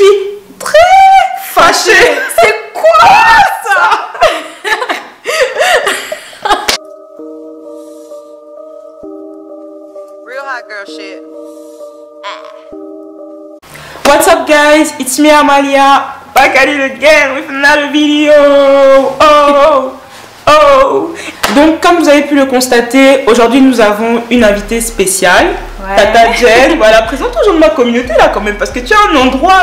suis très fâchée. C'est quoi ça? Real hot girl shit. What's up guys, it's me Amalia, back at it again with another video. Oh. Donc comme vous avez pu le constater, aujourd'hui nous avons une invitée spéciale, Tata Jen. Voilà, présente toujours de ma communauté là quand même, parce que tu as un endroit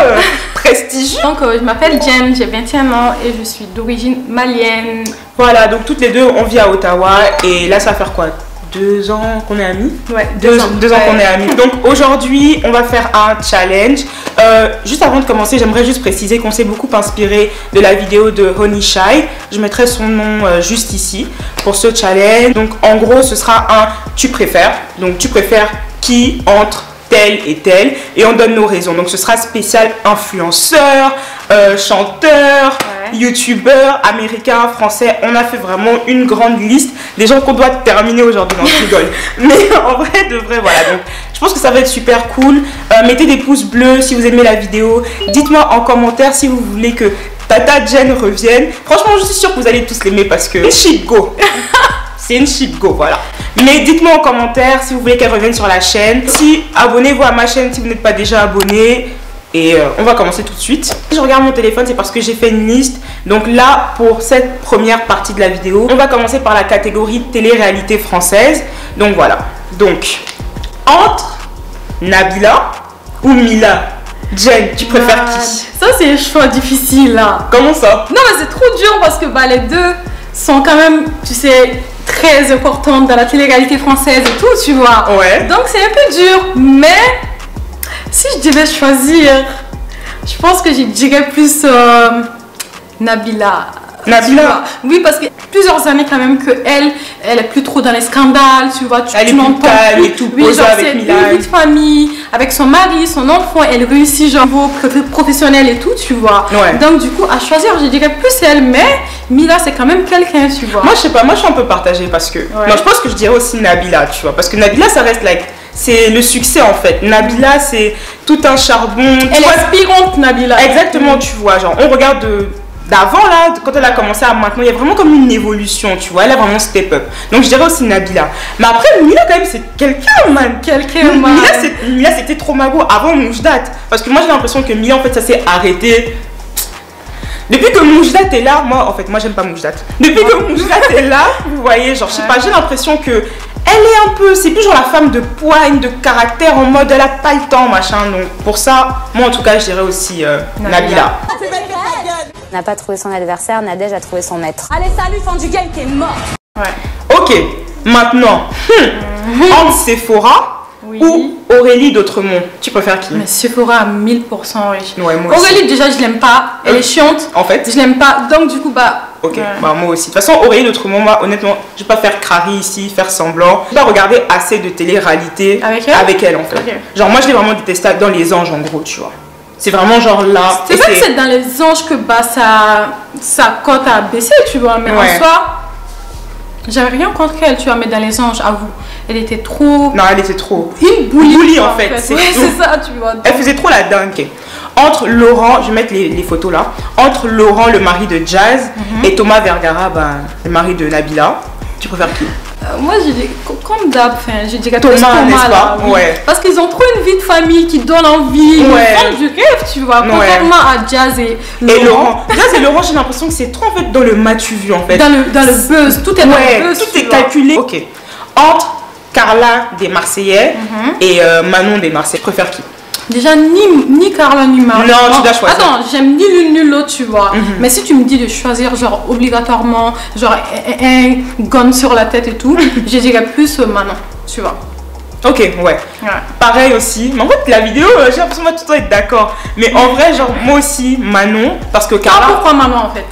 prestigieux. Donc je m'appelle Jen, j'ai 21 ans et je suis d'origine malienne. Voilà, donc toutes les deux on vit à Ottawa et là ça va faire quoi, 2 ans qu'on est amis? Ouais, 2 ans qu'on est amis. Donc aujourd'hui, on va faire un challenge. Juste avant de commencer, j'aimerais juste préciser qu'on s'est beaucoup inspiré de la vidéo de Honey Shy. Je mettrai son nom juste ici pour ce challenge. Donc en gros, ce sera un tu préfères. Donc tu préfères qui entre tel et tel. Et on donne nos raisons. Donc ce sera spécial influenceur, chanteur, youtubeur, américain, français. On a fait vraiment une grande liste des gens qu'on doit terminer aujourd'hui. Non, je rigole. Mais en vrai, de vrai, voilà. Donc, je pense que ça va être super cool. Mettez des pouces bleus si vous aimez la vidéo. Dites-moi en commentaire si vous voulez que Tata Jen revienne. Franchement, je suis sûre que vous allez tous l'aimer parce que shit go. C'est une shit go, voilà. Mais dites-moi en commentaire si vous voulez qu'elle revienne sur la chaîne. Si abonnez-vous à ma chaîne si vous n'êtes pas déjà abonné. Et on va commencer tout de suite. Si je regarde mon téléphone, c'est parce que j'ai fait une liste. Donc là, pour cette première partie de la vidéo, on va commencer par la catégorie télé-réalité française. Donc voilà. Donc, entre Nabila ou Mila, Jen, tu préfères qui? Ça, c'est un choix difficile là. Comment ça? Non, mais c'est trop dur parce que bah, les deux sont quand même, tu sais, très importantes dans la télé-réalité française et tout, tu vois. Ouais. Donc c'est un peu dur, mais si je devais choisir, je pense que je dirais plus Nabila. Nabila? Oui, parce que plusieurs années quand même que elle est plus trop dans les scandales, tu vois. Elle est plus calme et tout, oui, genre avec c'est Mila. une vie de famille, avec son mari, son enfant, elle réussit genre au niveau professionnel et tout, tu vois. Ouais. Donc du coup, à choisir, je dirais plus elle, mais Mila, c'est quand même quelqu'un, tu vois. Moi, je sais pas, moi je suis un peu partagée parce que... Non, je pense que je dirais aussi Nabila, tu vois. Parce que Nabila, ça reste like... C'est le succès en fait. Nabila, c'est tout un charbon. Elle est inspirante, Nabila. Exactement, tu vois. Genre, on regarde d'avant là, quand elle a commencé à maintenant, il y a vraiment comme une évolution, tu vois. Elle a vraiment step up. Donc, je dirais aussi Nabila. Mais après, Mila, quand même, c'est quelqu'un, man. Mila, c'était trop mago avant Moujdat. Parce que moi, j'ai l'impression que Mila, en fait, ça s'est arrêté. Depuis que Moujdat est là, moi j'aime pas Moujdat. Depuis que Moujdat est là, vous voyez, genre, je sais pas, j'ai l'impression que elle est un peu, c'est plus genre la femme de poigne, de caractère, en mode elle a pas le temps, machin. Donc pour ça, moi en tout cas, je dirais aussi Nabila. N'a pas trouvé son adversaire, Nadège a trouvé son maître. Allez, salut, fan du game, t'es mort. Ouais. Ok, maintenant, entre Sephora ou Aurélie d'Autremont, tu préfères qui? Mais Sephora à 1000%, oui. Ouais, moi Aurélie, aussi. déjà, je l'aime pas. Elle est chiante. En fait. Je l'aime pas. Donc, du coup, bah. Ok, bah moi aussi. De toute façon, Aurélie d'Autremont, moi, honnêtement, je vais pas faire crari ici, faire semblant. Je vais pas regarder assez de télé-réalité avec elle en fait. Okay. Genre, moi, je l'ai vraiment détestée dans Les Anges, en gros, tu vois. C'est vraiment genre là. C'est vrai que c'est dans Les Anges que bah, sa cote a baissé, tu vois. Mais en soi, j'avais rien contre elle, tu vois. Mais dans Les Anges, avoue, elle était trop. Non, elle était trop. Une bully en fait. C'est ça, tu vois. Donc... Elle faisait trop la dingue. Entre Laurent, je vais mettre les photos là. Entre Laurent, le mari de Jazz, et Thomas Vergara, bah, le mari de Nabila, tu préfères qui? Moi, je dis, comme d'hab, je dirais Thomas, n'est-ce pas? Oui. Parce qu'ils ont trop une vie de famille qui donne envie, ils font du rêve, tu vois. Contrairement à Jazz et Laurent. Jazz et Laurent, j'ai l'impression que c'est trop en fait dans le matu vu en fait. Dans le buzz, tout est dans le buzz. Tout est calculé. Ok. Entre Carla des Marseillais et Manon des Marseillais, tu préfères qui? Déjà, ni Carla ni Manon. Non, tu dois choisir. Attends, j'aime ni l'une ni l'autre, tu vois. Mais si tu me dis de choisir, genre, obligatoirement, genre, un gun sur la tête et tout, je dirais plus Manon, tu vois. Ok, ouais. Pareil aussi. Mais en fait, la vidéo, j'ai l'impression que tout le temps être d'accord. Mais en vrai, genre, moi aussi, Manon, parce que Carla... pourquoi Manon, en fait?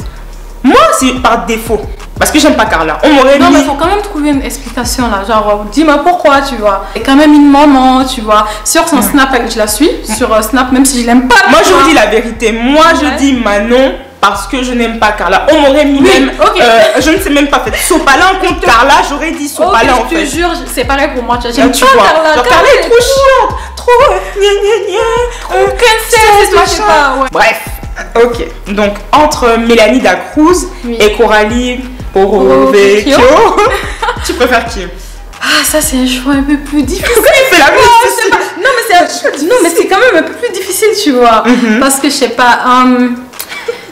Moi, c'est par défaut. Parce que j'aime pas Carla. On m'aurait Non, mis... mais il faut quand même trouver une explication là. Genre, dis-moi pourquoi, tu vois. Et quand même une maman, tu vois. Sur son Snap, je la suis. Sur Snap, même si je l'aime pas. Moi, je vous dis la vérité. Moi, je dis Manon parce que je n'aime pas Carla. On m'aurait mis même... je ne sais même pas fait. Sopalin contre Carla, j'aurais dit Sopalin en fait. Je te jure, c'est pareil pour moi. J'aime pas Carla. Carla. Genre, Carla est trop chiante. trop princesse, machin. Ouais. Bref, ok. Donc, entre Mélanie Dacruz et Coralie Orovecchio, tu préfères qui? Ah, ça c'est un choix un peu plus difficile. C'est la même. Non, mais c'est quand même un peu plus difficile, tu vois. Parce que je sais pas.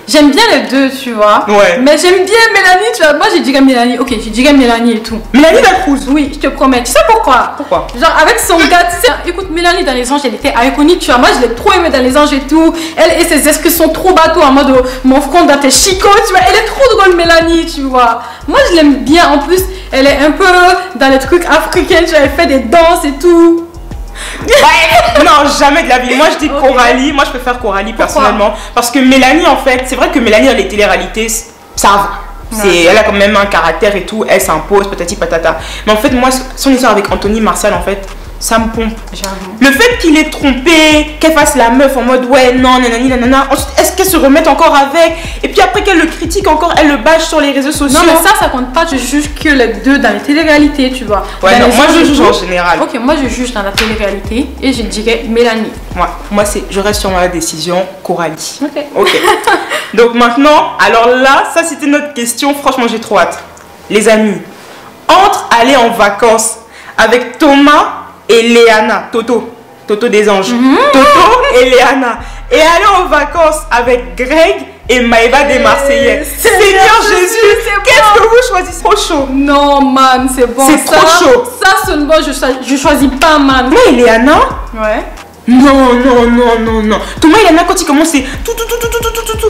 J'aime bien les deux, tu vois. Ouais. Mais j'aime bien Mélanie, tu vois. Moi, j'ai dit Mélanie. Ok, j'ai dit Mélanie et tout. Mélanie Dacruz. Oui, je te promets. Tu sais pourquoi? Pourquoi? Genre, avec son gars, tu sais. Écoute, Mélanie dans les anges, elle était iconique, tu vois. Moi, je l'ai trop aimée dans les anges et tout. Elle et ses expressions trop bateau en mode mon front dans tes chicots, tu vois. Elle est trop drôle, Mélanie, tu vois. Moi, je l'aime bien. En plus, elle est un peu dans les trucs africains, tu vois. Elle fait des danses et tout. Ouais. Non, jamais de la vie. Moi, je dis Coralie. Moi, je préfère Coralie personnellement. Parce que Mélanie, en fait, c'est vrai que Mélanie, dans les téléréalités, ça va. Elle a quand même un caractère et tout. Elle s'impose, patati patata. Mais en fait, moi, son histoire avec Anthony Martial, en fait, ça me pompe. Le fait qu'il ait trompé, qu'elle fasse la meuf en mode ouais, non, nanani, nanana. Ensuite, est-ce qu'elle se remette encore avec? Et puis après qu'elle le critique encore, elle le bâche sur les réseaux sociaux. Non, mais ça compte pas. Je juge que les deux dans les téléréalités, tu vois. Ouais, non, moi je juge en général. Ok, moi je juge dans la télé-réalité et je dirais Mélanie. Moi je reste sur ma décision, Coralie. Ok. Donc maintenant, alors là, ça c'était notre question. Franchement, j'ai trop hâte. Les amis, entre aller en vacances avec Thomas et Léana, Toto des anges, Toto et Léana, et aller en vacances avec Greg et Maëva des Marseillais. Seigneur Jésus, qu'est-ce que vous choisissez? Trop chaud. Non, man, c'est bon. C'est trop chaud. Ça seulement, je choisis pas, man. Moi et Léana? Ouais. Non. Thomas et Léana, quand ils commencent, c'est tout.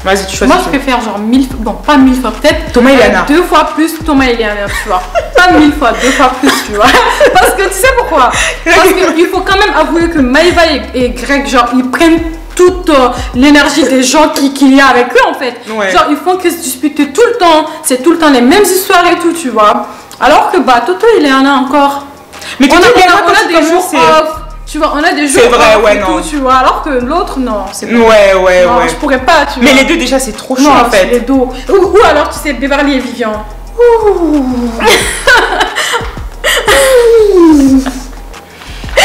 Vas-y, tu choisis. Moi, je préfère genre 1000 fois, bon, pas 1000 fois, peut-être. Thomas et Léana. 2 fois plus Thomas et Léana, tu vois. Pas 1000 fois, 2 fois plus, tu vois. Parce que tu sais pourquoi? Parce qu'il faut quand même avouer que Maëva et Greg, genre, ils prennent toute l'énergie des gens qu'il y a avec eux, en fait. Ouais. Genre, ils font que se disputer tout le temps. C'est tout le temps les mêmes histoires et tout, tu vois. Alors que, bah, Toto et Léana encore. Mais on a des jours c'est off. Tu vois, on a des jours c'est vrai, off ouais, et non. tout, tu vois. Alors que l'autre, non. C'est pas Ouais. non, je pourrais pas, tu vois. Mais les deux, déjà, c'est trop chaud, non, en fait. Les deux. Ou alors, tu sais, Beverly et Vivian.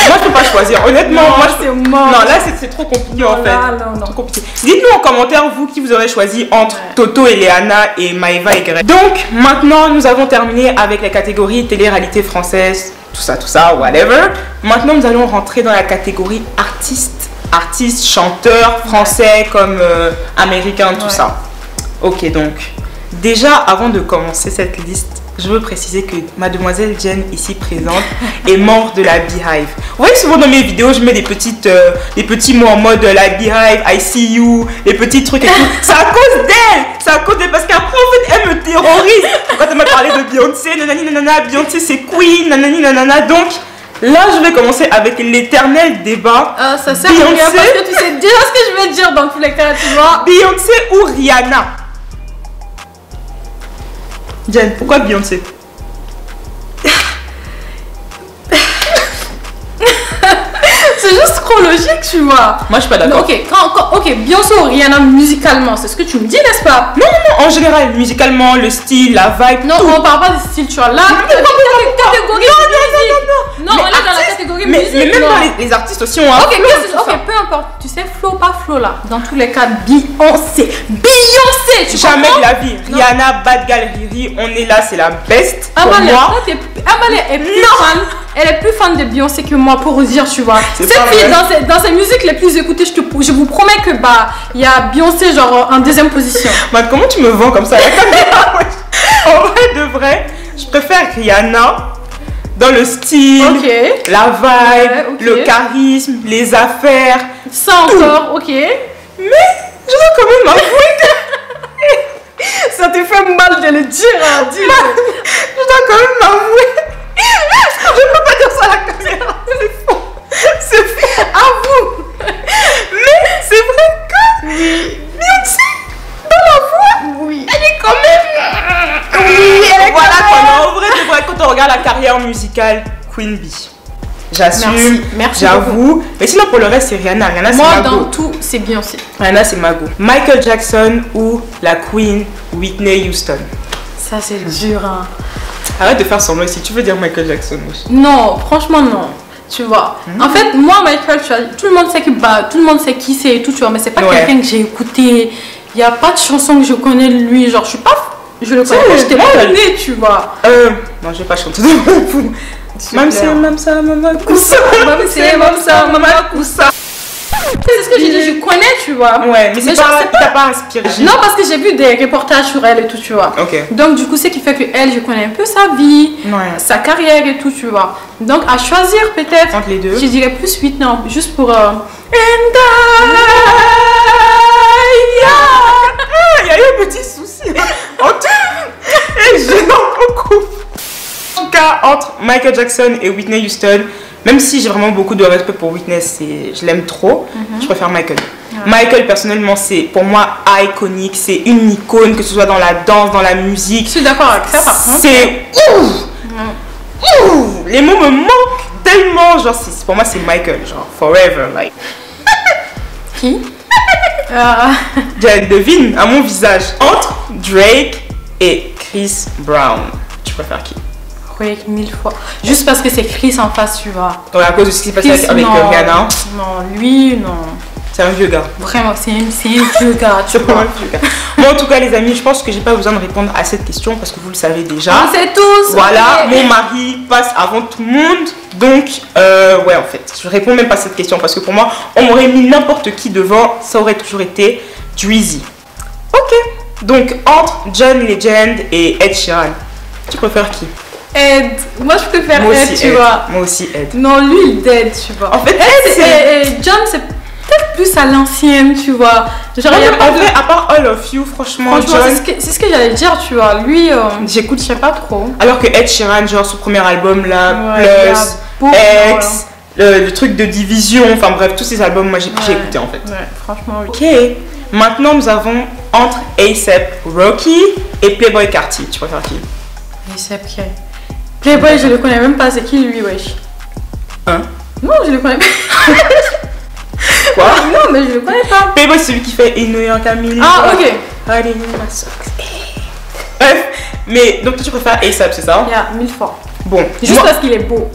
Moi, je peux pas choisir. Honnêtement, Non, moi, c'est mort. Non, là, c'est trop compliqué, en fait. Non. Trop compliqué. Dites-nous en commentaire, vous, qui vous aurez choisi entre Toto et Léana et Maëva et Greg. Donc, maintenant, nous avons terminé avec la catégorie télé-réalité française, tout ça, whatever. Maintenant, nous allons rentrer dans la catégorie artistes, chanteurs français comme américains, tout ça. Ok, donc, déjà, avant de commencer cette liste, je veux préciser que mademoiselle Jen, ici présente, est membre de la Beehive. Vous voyez souvent dans mes vidéos, je mets des petits mots en mode la Beehive, I see you, les petits trucs et tout. C'est à cause d'elle, parce qu'après, en fait, elle me terrorise. Quand elle m'a parlé de Beyoncé, nanani nanana, Beyoncé c'est queen, nanani nanana. Donc, là, je vais commencer avec l'éternel débat. Ça sert à rien parce que tu sais déjà ce que je vais dire dans tous les cas, tu vois. Beyoncé ou Rihanna? Jen, pourquoi Beyoncé? C'est juste chronologique, tu vois. Moi, je suis pas d'accord. Ok, Beyoncé ou Rihanna musicalement, c'est ce que tu me dis, n'est-ce pas? Non, en général, musicalement, le style, la vibe. Non, on parle pas de style, tu vois. Là, catégorie musique. Non, on est dans la catégorie musique. Mais même dans les artistes aussi, on a. Ok, peu importe. Tu sais, Flo, pas Flo là. Dans tous les cas, Beyoncé, tu jamais comprends? de la vie. Rihanna, Bad Gal, Riri, on est là, c'est la best. Pour Amalia, moi. Amalia est plus fan. Elle est plus fan de Beyoncé que moi, pour vous dire, tu vois. Cette pas fille, vrai. dans ses musiques les plus écoutées, je vous promets que bah, il y a Beyoncé genre en deuxième position. Bah, comment tu me vends comme ça, la caméra? En vrai de vrai, je préfère Rihanna dans le style, la vibe, le charisme, les affaires. Ça encore, ok. Mais je dois quand même avouer que ça te fait mal de le dire, hein, dis-le. Je dois quand même avouer. Je peux pas dire ça à la caméra, c'est faux. C'est faux. Avoue. Mais c'est vrai que Beyoncé, dans la voix, elle est quand même. Oui, elle est voilà quand en vrai, quand on regarde la carrière musicale, Queen Bee. J'assume, merci j'avoue. Mais sinon, pour le reste, c'est Rihanna. Rihanna, c'est moi, Mago. dans tout, c'est Beyoncé. Rihanna, c'est Mago. Michael Jackson ou la Queen Whitney Houston? Ça, c'est dur, hein. Arrête de faire semblant si tu veux dire Michael Jackson aussi. Non, franchement, non. Tu vois. En fait, moi, Michael, tu vois, tout le monde sait qui c'est et tout, tu vois, mais c'est pas quelqu'un que j'ai écouté. Il n'y a pas de chanson que je connais de lui. Genre, je le connais pas, j'étais pas née, tu vois. Non, je vais pas chanter de vous. Même c'est maman Koussa. Même c'est maman Koussa. C'est ce que j'ai dit, je connais, tu vois. Ouais, mais t'as pas inspiré. Non, parce que j'ai vu des reportages sur elle et tout, tu vois. Ok. Donc, du coup, c'est qui fait que elle, je connais un peu sa vie, sa carrière et tout, tu vois. Donc, à choisir peut-être. Entre les deux. Je dirais plus Whitney, juste pour. Il y a eu un petit souci. Et je n'en beaucoup. En tout cas, entre Michael Jackson et Whitney Houston, même si j'ai vraiment beaucoup de respect pour Whitney, je l'aime trop, je préfère Michael. Michael, personnellement, c'est pour moi iconique, c'est une icône, que ce soit dans la danse, dans la musique. Je suis d'accord avec ça, par contre. C'est les mots me manquent tellement. Genre, pour moi, c'est Michael, genre, forever, like. Qui Devine à mon visage. Entre Drake et Chris Brown, tu préfères qui? Oui, 1000 fois. Juste parce que c'est Chris en face, tu vois. Ouais, à cause de ce qui s'est passé avec Rihanna. Non, lui, non. C'est un vieux gars. Vraiment, c'est un vieux gars, tu vois. Bon, en tout cas, les amis, je pense que j'ai pas besoin de répondre à cette question parce que vous le savez déjà. On sait tous. Voilà, mon mari passe avant tout le monde. Donc, ouais, en fait, je réponds même pas à cette question parce que pour moi, on m'aurait mis n'importe qui devant, ça aurait toujours été Drizzy. Ok. Donc, entre John Legend et Ed Sheeran, tu préfères qui? Ed. Moi, je préfère Ed, tu vois. Moi aussi, Ed. Non, lui, il dead, tu vois. En fait, Ed, John, c'est peut-être plus à l'ancienne, tu vois. Genre, non, en fait, à part All of You, franchement John... c'est ce que j'allais dire, tu vois. Lui, j'écoute, je sais pas trop. Alors que Ed Sheeran, genre, son premier album, là, Plus, X, le truc de Division, enfin bref, tous ces albums, moi, j'ai écouté, en fait. Ouais, franchement, oui. Ok. Maintenant, nous avons entre A$AP Rocky et Playboi Carti. Tu préfères qui? A$AP qui? Playboy, je le connais même pas, c'est qui lui, wesh? Hein? Non, je le connais pas. Quoi? Non, mais je le connais pas. Playboy, c'est celui qui fait In New York à Millie. Ah, ok. Allez, my socks. Bref, mais donc tu préfères A$AP, c'est ça? Yeah, 1000 fois. Bon. Juste parce qu'il est beau.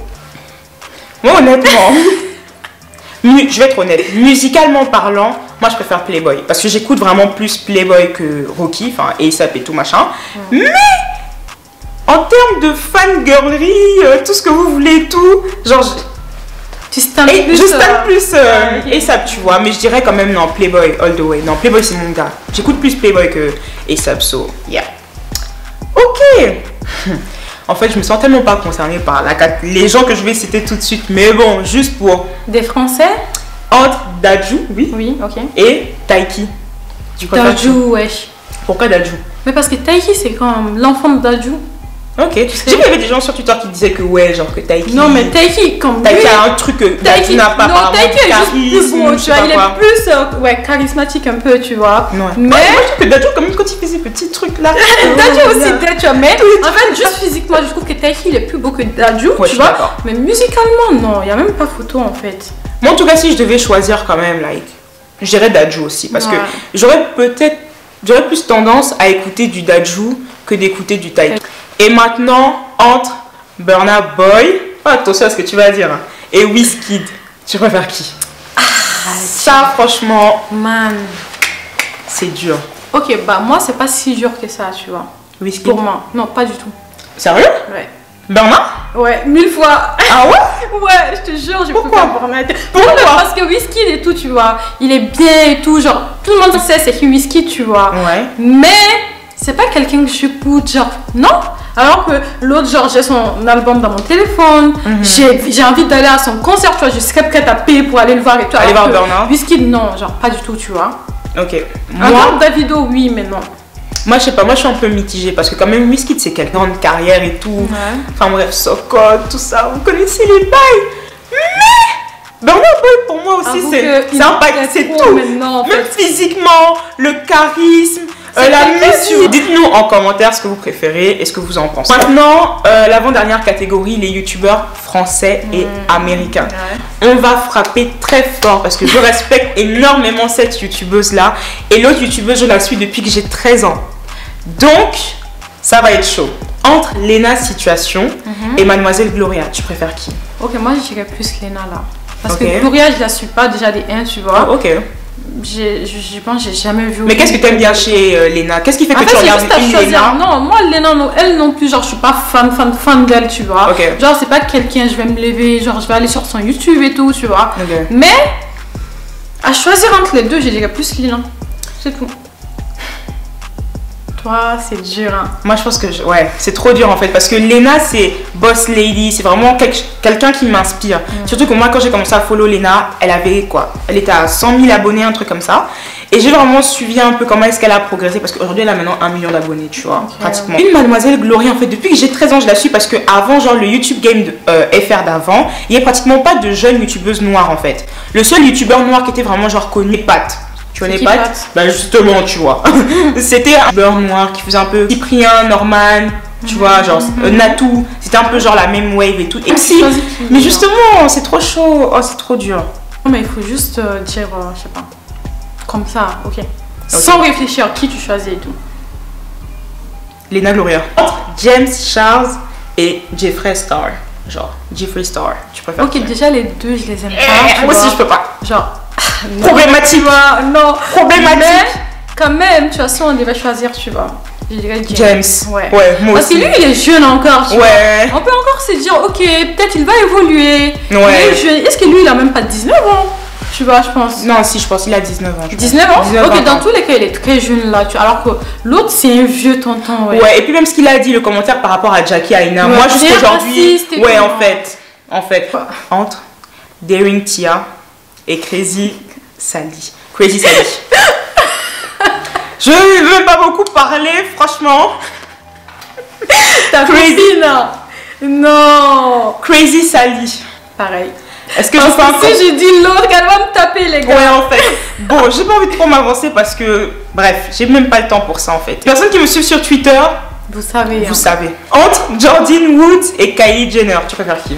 Moi, honnêtement, je vais être honnête. Musicalement parlant, moi, je préfère Playboy. Parce que j'écoute vraiment plus Playboy que Rocky, enfin, A$AP et tout machin. Mais... en termes de fangirlerie, tout ce que vous voulez, tout, genre, tu stan plus, je stan plus A$AP, tu vois, mais je dirais quand même non, Playboy all the way. Non, Playboy c'est mon gars. J'écoute plus Playboy que A$AP, so yeah. Ok. En fait, je me sens tellement pas concernée par les gens que je vais citer tout de suite, mais bon, juste pour... Des Français? Entre Dadju, oui. Oui, ok. Et Taiki. Dadju, wesh. Pourquoi Dadju? Mais parce que Taiki, c'est comme l'enfant de Dadju. Ok. J'ai vu qu'il y avait des gens sur Twitter qui disaient que ouais, genre que Taiki... Non, mais Taiki, comme Taiki a un truc que Dadju n'a pas. Non, Taiki est juste plus beau, tu vois. Il est plus ouais, charismatique un peu, tu vois. Ouais. Mais... moi, je trouve que Dadju, quand même, quand il fait ces petits trucs là... Dadju aussi, tu vois. Mais en fait, juste physiquement, je trouve que Taiki, il est plus beau que Dadju, tu vois. Mais musicalement, non. Il n'y a même pas photo, en fait. Moi, en tout cas, si je devais choisir quand même, like, je dirais Dadju aussi. Parce que j'aurais plus tendance à écouter du Dadju que d'écouter du Taiki. Et maintenant, entre Burna Boy, attention à ce que tu vas dire, hein, et Wizkid, tu préfères qui? Ça, franchement, man, c'est dur. Ok, bah moi, c'est pas si dur que ça, tu vois. Wizkid? Pour moi, non, pas du tout. Sérieux? Ouais. Burna? Ouais, 1000 fois. Ah ouais? Ouais, je te jure, je Pourquoi? peux pas Burna. Pourquoi? Parce que Wizkid et tout, tu vois, il est bien et tout, genre, tout le monde sait c'est qui Wizkid, tu vois. Ouais. Mais c'est pas quelqu'un que j'écoute, genre, non. Alors que l'autre, genre, j'ai son album dans mon téléphone, j'ai envie d'aller à son concert, tu vois, je serais prête à payer pour aller le voir et tout. Aller voir Burna? Wizkid, non, genre, pas du tout, tu vois. Ok. Moi, Davido, oui, mais non. Moi, je sais pas, moi je suis un peu mitigée parce que quand même Wizkid c'est quelqu'un de carrière et tout. Ouais. Enfin bref, Sokol, tout ça, vous connaissez les bails. Mais Burna Boy pour moi aussi c'est un pack, c'est tout. Maintenant, même physiquement, le charisme, la musique. Dites-nous en commentaire ce que vous préférez et ce que vous en pensez. Maintenant, l'avant-dernière catégorie, les youtubeurs français et américains. Ouais. On va frapper très fort parce que je respecte énormément cette youtubeuse là. Et l'autre youtubeuse, je la suis depuis que j'ai 13 ans. Donc, ça va être chaud. Entre Lena Situation et Mademoiselle Gloria, tu préfères qui? Ok, moi je dirais plus Lena là. Parce Ok. que Gloria, je la suis pas déjà des 1, tu vois. Ok. Je pense que j'ai jamais vu. Mais qu'est-ce que t'aimes bien chez Lena? Qu'est-ce qui fait que En tu fait, c'est regardes juste à une choisir. Lena? Non, moi, Lena, non, elle non plus, genre, je suis pas fan d'elle, tu vois. Ok. Genre, c'est pas quelqu'un, je vais me lever, genre, je vais aller sur son YouTube et tout, tu vois. Ok. Mais, à choisir entre les deux, je dirais plus Lena. C'est tout. Toi, c'est dur, hein. Moi, je pense que ouais, c'est trop dur en fait parce que Lena, c'est boss lady, c'est vraiment quelqu'un qui m'inspire. Surtout que moi, quand j'ai commencé à follow Lena, elle avait quoi? Elle était à 100 000 abonnés, un truc comme ça. Et j'ai vraiment suivi un peu comment est-ce qu'elle a progressé parce qu'aujourd'hui, elle a maintenant 1 million d'abonnés, tu vois, pratiquement. Une mademoiselle Glory, en fait, depuis que j'ai 13 ans, je la suis parce que avant, genre, le YouTube Game FR d'avant, il n'y a pratiquement pas de jeunes youtubeuses noires en fait. Le seul youtubeur noir qui était vraiment genre connu, Pat. Tu connais qui Pat? Pat? Bah justement, tu vois. C'était un beurre noir qui faisait un peu Cyprien, Norman, tu vois, genre Natou. C'était un peu genre la même wave et tout. Et si, mais justement, c'est trop chaud. Oh, c'est trop dur. Non, mais il faut juste dire, je sais pas, comme ça, ok. Sans réfléchir, qui tu choisis et tout. Lena Gloria. James Charles et Jeffree Star. Genre, Jeffree Star. Tu préfères? Ok, déjà les deux, je les aime pas. Moi aussi, je peux pas. Genre, Problématique. non, Problématique. mais quand même, tu vois, si on devait choisir, tu vois, je dirais James. Ouais, Parce moi que aussi. lui, il est jeune encore, tu vois. Ouais. On peut encore se dire, ok, peut-être il va évoluer. Ouais. Il est jeune. Est-ce que lui, il a même pas 19 ans? Tu vois, je pense. Non, si, je pense qu'il a 19 ans. je pense. 19 ans? 19 Ok, ans. dans tous les cas, il est très jeune là, tu vois. Alors que l'autre, c'est un vieux tonton, ouais. Ouais, et puis même ce qu'il a dit, le commentaire par rapport à Jackie Aina. Ouais, Moi, c'est jusqu'aujourd'hui. raciste et Ouais, tout. en fait, entre Daring Tia et Crazy Sally. Crazy Sally. Je ne veux pas beaucoup parler, franchement. Ta copine, non. Crazy Sally. Pareil. Est-ce que je Parce peux encore... que si je dis l'autre, elle va me taper, les gars. Ouais, en fait. Bon, j'ai pas envie de trop m'avancer parce que, bref, j'ai même pas le temps pour ça en fait. Personne qui me suit sur Twitter, Vous savez. vous savez. Entre Jordyn Woods et Kylie Jenner, tu préfères qui?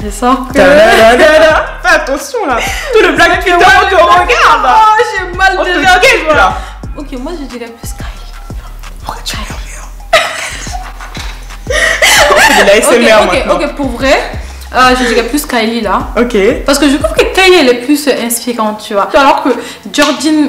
Je sens que. Ta-da-da-da-da. Fais attention là. Tout le black Twitter te regarde. Oh, j'ai mal On te déjà, tu guette, vois. là. Ok, moi je dirais plus Kylie. Pourquoi tu murmures? On fait de la SMR maintenant. Ok, pour vrai, je dirais plus Kylie là. Ok. Parce que je trouve que Kylie elle est plus inspirante, tu vois. Alors que Jordyn.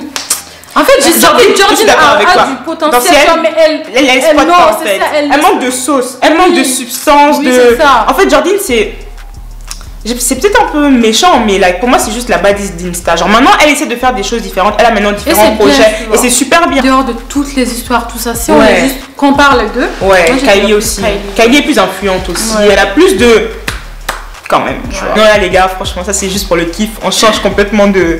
En fait, j'ai senti que Jordyn a du potentiel, tu vois, mais elle exploite non, pas en c'est fait. ça, Elle manque de sauce, elle manque de substance. Oui, c'est ça. En fait, Jordyn, c'est peut-être un peu méchant, mais like, pour moi, c'est juste la badice d'Insta. Genre maintenant, elle essaie de faire des choses différentes. Elle a maintenant différents c'est bien, projets. tu vois. Et c'est super bien. dehors de toutes les histoires, tout ça, si on Ouais. est juste compare les deux. Ouais, moi, je Kylie dirais aussi. plus Kylie est plus influente aussi. Ouais. Elle a plus de... Quand même, tu vois. Non, là, les gars, franchement, ça, c'est juste pour le kiff. On change complètement de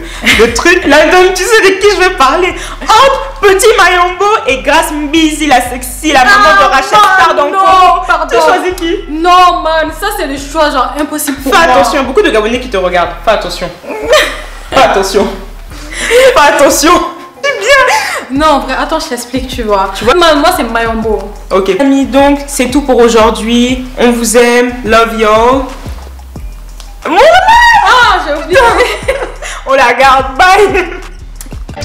truc. Là, donc, tu sais de qui je vais parler. Entre Petit Mayombo et Grace Mbisi, la sexy, la maman de Rachel Star dans non, quoi. pardon. Tu choisis qui? Non, man, ça c'est le choix genre impossible pour Fais moi. attention, beaucoup de Gabonais qui te regardent. Fais attention. Fais attention. Fais attention. C'est bien. Non, en vrai, attends, je t'explique, tu vois. Moi, c'est Mayombo. Ok. Amis, donc, c'est tout pour aujourd'hui. On vous aime. Love y'all. Ah, j'ai oublié. On la garde. Bye.